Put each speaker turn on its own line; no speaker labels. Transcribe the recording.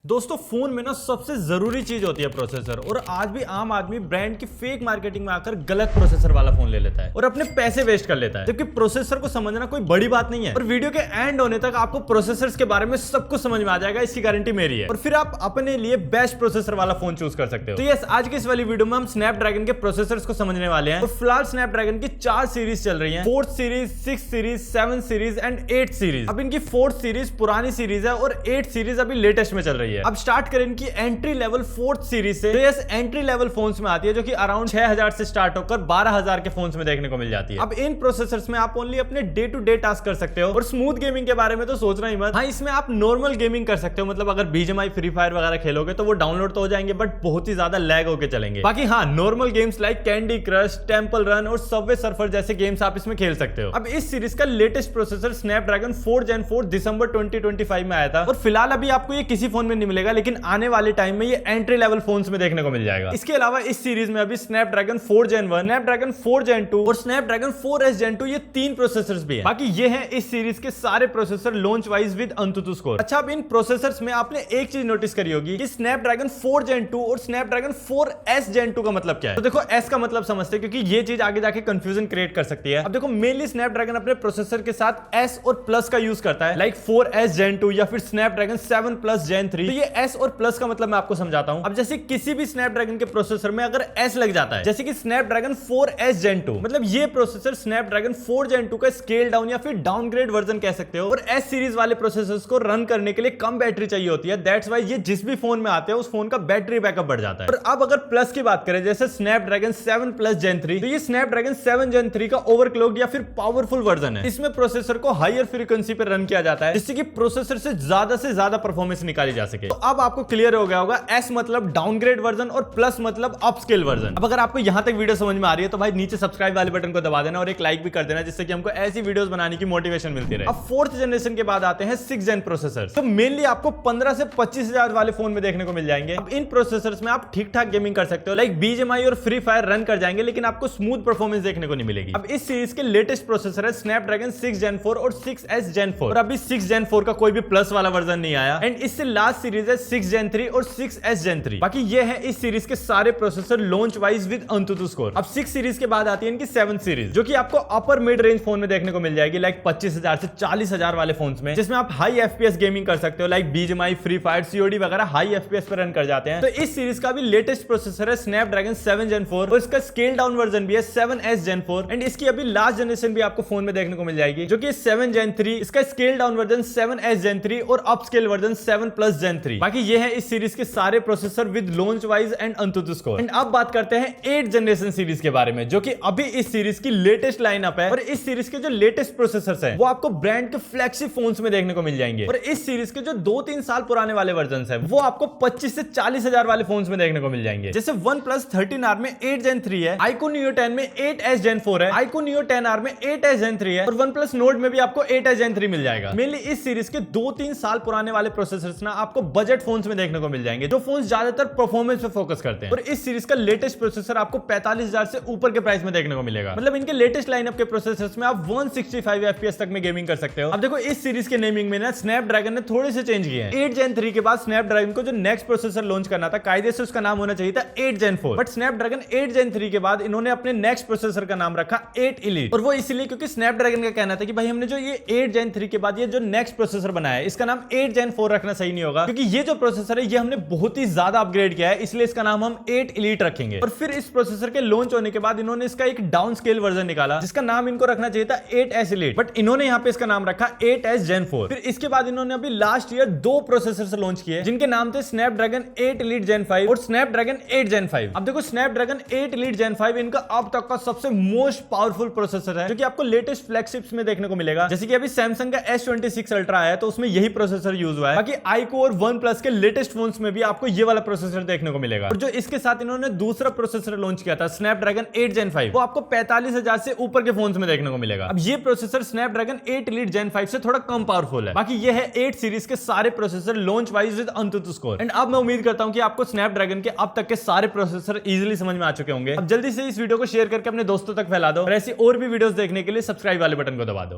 दोस्तों फोन में ना सबसे जरूरी चीज होती है प्रोसेसर, और आज भी आम आदमी ब्रांड की फेक मार्केटिंग में आकर गलत प्रोसेसर वाला फोन ले लेता है और अपने पैसे वेस्ट कर लेता है, जबकि प्रोसेसर को समझना कोई बड़ी बात नहीं है। और वीडियो के एंड होने तक आपको प्रोसेसर्स के बारे में सब कुछ समझ में आ जाएगा, इसकी गारंटी मेरी है। और फिर आप अपने लिए बेस्ट प्रोसेसर वाला फोन चूज कर सकते हो। तो यस, आज की इस वाली वीडियो में हम स्नैपड्रैगन के प्रोसेसर्स को समझने वाले हैं। और फिलहाल स्नैपड्रैगन की 4 सीरीज चल रही है, 4th series, 6th series, 7th series and 8th series. अब इनकी 4th सीरीज पुरानी सीरीज है और 8th सीरीज अभी लेटेस्ट में चल रही है। अब स्टार्ट करें इनकी एंट्री लेवल 4th सीरीज से, जो यस एंट्री लेवल फोन्स में आती है, जो कि अराउंड 6000 से स्टार्ट होकर 12000 के फोन्स में देखने को मिल जाती है। अब इन प्रोसेसर्स में आप ओनली अपने डे टू डे टास्क कर सकते हो, और स्मूथ गेमिंग के बारे में तो सोचना ही मत। हाँ, इसमें आप नॉर्मल गेमिंग कर सकते हो, मतलब अगर बीजीएमआई, फ्री फायर वगैरह खेलोगे तो वो डाउनलोड तो हो जाएंगे, बट बहुत ही ज्यादा लैग होकर चलेंगे। बाकी हाँ, normal games like candy crush, temple run और सबवे सर्फर जैसे गेम्स आप इसमें खेल सकते हो। अब इस सीरीज का लेटेस्ट प्रोसेसर स्नैपड्रैगन 4 Gen 4 दिसंबर 2025 में आया था, और फिलहाल अभी आपको ये किसी फोन में नहीं मिलेगा, लेकिन आने वाले टाइम में ये एंट्री लेवल फोन्स में देखने को मिल जाएगा। इसके अलावा इस सीरीज में अभी स्नैपड्रैगन 4 Gen 1, स्नैपड्रैगन 4 Gen 2 और स्नैपड्रैगन 4S Gen 2 ये 3 प्रोसेसर्स भी हैं। बाकी ये हैं इस सीरीज के सारे processor launch wise with AnTuTu score. अच्छा, अब इन प्रोसेसर्स में आपने एक चीज नोटिस करी होगी कि स्नैपड्रैगन 4 Gen 2 और स्नैपड्रैगन 4S Gen 2 का मतलब क्या है। तो देखो, S का मतलब समझते हैं, क्योंकि ये चीज आगे जाके कंफ्यूजन क्रिएट कर सकती है। अब देखो, मेनली स्नैपड्रैगन अपने प्रोसेसर के साथ S और प्लस का यूज करता है, लाइक 4S Gen 2 या फिर स्नैपड्रैगन 7 Plus Gen 3। तो ये S और प्लस का मतलब मैं आपको समझाता हूं। अब जैसे किसी भी स्नैपड्रैगन के प्रोसेसर में अगर S लग जाता है, जैसे कि स्नैपड्रैगन 4S Gen 2, मतलब ये प्रोसेसर स्नैपड्रैगन 4 Gen 2 का स्केल डाउन या फिर डाउनग्रेड वर्जन कह सकते हो। और S सीरीज वाले प्रोसेसर्स को रन करने के लिए कम बैटरी चाहिए होती है, दैट्स व्हाई ये जिस भी फोन में आते हैं उस फोन का बैटरी बैकअप बढ़ जाता है। और अब अगर प्लस की बात करें, जैसे स्नैपड्रैगन 7 Plus Gen 3, तो ये स्नैपड्रैगन 7 Gen 3 का ओवरक्लॉक्ड या फिर पावरफुल वर्जन है। इसमें प्रोसेसर को हायर फ्रीक्वेंसी पर रन किया जाता है, जिससे कि प्रोसेसर से ज्यादा परफॉर्मेंस निकाली जा सके। तो अब आपको क्लियर हो गया होगा, S मतलब डाउनग्रेड वर्जन और प्लस मतलब अपस्केल वर्जन। अब अगर आपको यहां तक वीडियो समझ में आ रही है तो भाई नीचे सब्सक्राइब वाले बटन को दबा देना और एक लाइक भी कर देना, जिससे कि हमको ऐसी वीडियोस बनाने की मोटिवेशन मिलती रहे। अब 4th जनरेशन के बाद आते हैं 6th Gen प्रोसेसर्स। तो मेनली आपको 15 से 25,000 वाले फोन में देखने को मिल जाएंगे। अब इन प्रोसेसर्स में आप ठीक ठाक गेमिंग कर सकते हो, लाइक बीजीएमआई और फ्री फायर रन कर जाएंगे, लेकिन आपको स्मूथ परफॉर्मेंस देखने को नहीं मिलेगी। अब इस सीरीज के लेटेस्ट प्रोसेसर है स्नैपड्रैगन 6 Gen 4 और 6S Gen 4, और अभी 6 Gen 4 का कोई भी प्लस वाला वर्जन नहीं आया। एंड इससे लास्ट सीरीज है 6 Gen 3 और 6S Gen 3। बाकी ये है इस सीरीज के सारे processor launch wise with AnTuTu score. अब 6 सीरीज के बाद आती है इनकी 7th सीरीज, जो कि आपको अपर मिड रेंज फोन में देखने को मिल जाएगी, लाइक 25,000 से 40,000 वाले फोन्स में, जिसमें आप हाई FPS गेमिंग कर सकते हो, like BGMI, free fire, COD वगैरह हाई FPS पर रन कर जाते हैं। तो इस सीरीज का भी लेटेस्ट प्रोसेसर है स्नैपड्रैगन 7 Gen 4, और इसका स्केल डाउन वर्जन भी है 7S Gen 4। एंड इसकी अभी लास्ट जनरेशन भी आपको फोन में देखने को मिल जाएगी, जो कि 7 Gen 3, इसका scale down version 7S Gen 3 और अपस्केल वर्जन 7 Plus Gen 3। बाकी ये है इस सीरीज के सारे processor with launch wise and AnTuTu score. And अब बात करते हैं 8th जनरेशन सीरीज के बारे में, जो कि अभी इस सीरीज की लेटेस्ट लाइनअप है। और इस सीरीज के जो लेटेस्ट प्रोसेसर्स हैं वो आपको ब्रांड के फ्लैगशिप फोन्स में देखने को मिल जाएंगे। और इस सीरीज के जो 2-3 साल पुराने वाले वर्जन्स हैं वो आपको 25 से 40,000 वाले फोन्स में देखने को मिल जाएंगे। जैसे OnePlus 13R में 8 Gen 3 है, iQOO Neo 10 में 8S Gen 4 है, iQOO Neo 10R में 8S Gen 3 है, और OnePlus Nord में भी आपको 8S Gen 3 मिल जाएगा। मेनली इस सीरीज के 2-3 साल पुराने वाले प्रोसेसर्स ना आपको बजट फोन्स में देखने को मिल जाएंगे, जो फोन्स ज्यादातर परफॉर्मेंस पे फोकस करते हैं। और इस सीरीज का लेटेस्ट प्रोसेसर आपको 45,000 से ऊपर के प्राइस में देखने को मिलेगा। मतलब इनके लेटेस्ट लाइनअप के प्रोसेसर्स में आप 165 FPS तक में गेमिंग कर सकते हो। अब देखो, इस सीरीज के नेमिंग में ना स्नैपड्रैगन ने थोड़े से चेंज किए हैं। 8 Gen 3 के बाद स्नैपड्रैगन को जो नेक्स्ट प्रोसेसर लॉन्च करना था, कायदे से उसका नाम होना चाहिए था 8 Gen 4, बट स्नैपड्रैगन 8 Gen 3 के बाद इन्होंने अपने नेक्स्ट प्रोसेसर का नाम रखा 8 Elite। और वो इसलिए क्योंकि स्नैपड्रैगन का कहना था कि भाई हमने जो ये 8 Gen 3 के बाद ये जो नेक्स्ट प्रोसेसर बनाया है, इसका नाम 8 Gen 4 रखना सही नहीं होगा, क्योंकि ये जो प्रोसेसर है ये हमने बहुत ही ज्यादा अपग्रेड किया है, इसलिए इसका नाम हम 8 Elite रखेंगे। और फिर इस प्रोसेसर के लॉन्च होने के बाद इन्होंने इसका एक डाउन स्केल वर्जन निकाला, जिसका नाम इनको रखना चाहिए था 8S Elite, बट इन्होंने यहाँ पे इसका नाम रखा 8S Gen 4। फिर इसके बाद इन्होंने अभी लास्ट ईयर 2 प्रोसेसर लॉन्च किए, जिनके नाम थे स्नैपड्रैगन 8 Elite Gen 5 और स्नैपड्रैगन 8 Gen 5। अब देखो, स्नैपड्रैगन 8 Elite Gen 5 इनका अब तक का सबसे मोस्ट पावरफुल प्रोसेसर है, जो कि आपको लेटेस्ट फ्लैगशिप्स में देखने को मिलेगा। जैसे कि अभी सैमसंग का S26 Ultra आया है, तो उसमें यही प्रोसेसर यूज हुआ है। बाकी iQOO और OnePlus के लेटेस्ट फोन्स में भी आपको ये वाला प्रोसेसर देखने को मिलेगा। और जो इसके साथ इन्होंने दूसरा प्रोसेसर लॉन्च किया था स्नैपड्रैगन 8 Gen 5, वो आपको 45,000 से ऊपर के फोन्स में देखने को मिलेगा। अब ये प्रोसेसर स्नैपड्रैगन 8 Elite Gen 5 से थोड़ा कम पावरफुल है। बाकी ये है 8 सीरीज के सारे processor launch wise with AnTuTu score. And अब मैं उम्मीद करता हूं कि आपको स्नैपड्रैगन के अब तक के सारे प्रोसेसर इजीली समझ में आ चुके होंगे। अब जल्दी से इस वीडियो को शेयर करके अपने दोस्तों तक फैला दो, और ऐसी और भी वीडियोस देखने के लिए सब्सक्राइब वाले बटन को दबा दो।